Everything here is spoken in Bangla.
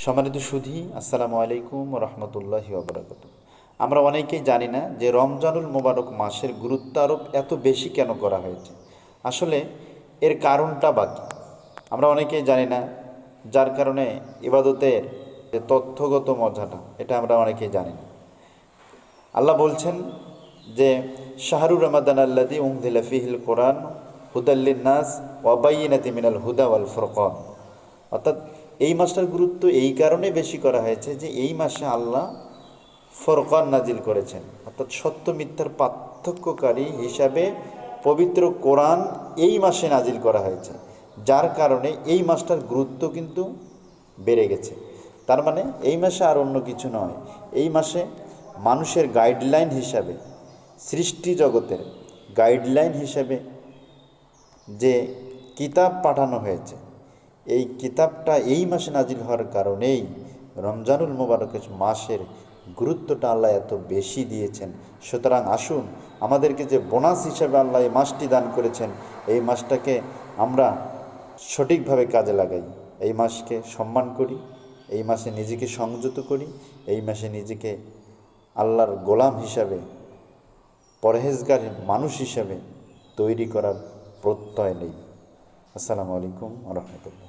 সম্মানিত সুধী, আসসালামু আলাইকুম রহমতুল্লাহি ওবরাকাত। আমরা অনেকেই জানি না যে রমজানুল মোবারক মাসের গুরুত্ব আরোপ এত বেশি কেন করা হয়েছে। আসলে এর কারণটা বাকি আমরা অনেকেই জানি না, যার কারণে ইবাদতের যে তথ্যগত মজাটা এটা আমরা অনেকেই জানি না। আল্লাহ বলছেন যে শাহরুর রমাদান আল্লাদি উংদিলা ফিহিল কোরআন হুদাল্লিন নাস ওয়াবাইনাতি মিনাল হুদা ওয়াল ফুরকান। অর্থাৎ এই মাসটার গুরুত্ব এই কারণে বেশি করা হয়েছে যে এই মাসে আল্লাহ ফরকান নাজিল করেছেন, অর্থাৎ সত্য মিথ্যার পার্থক্যকারী হিসাবে পবিত্র কোরআন এই মাসে নাজিল করা হয়েছে, যার কারণে এই মাসটার গুরুত্ব কিন্তু বেড়ে গেছে। তার মানে এই মাসে আর অন্য কিছু নয়, এই মাসে মানুষের গাইডলাইন হিসাবে, সৃষ্টি জগতের গাইডলাইন হিসাবে যে কিতাব পাঠানো হয়েছে, এই কিতাবটা এই মাসে নাজিল হওয়ার কারণেই রমজানুল মোবারকের মাসের গুরুত্বটা আল্লাহ এত বেশি দিয়েছেন। সুতরাং আসুন, আমাদেরকে যে বোনাস হিসাবে আল্লাহ এই মাসটি দান করেছেন, এই মাসটাকে আমরা সঠিকভাবে কাজে লাগাই, এই মাসকে সম্মান করি, এই মাসে নিজেকে সংযত করি, এই মাসে নিজেকে আল্লাহর গোলাম হিসাবে, পরহেজগার মানুষ হিসাবে তৈরি করার প্রত্যয় নেই। আসসালামু আলাইকুম ওয়া রাহমাতুল্লাহ।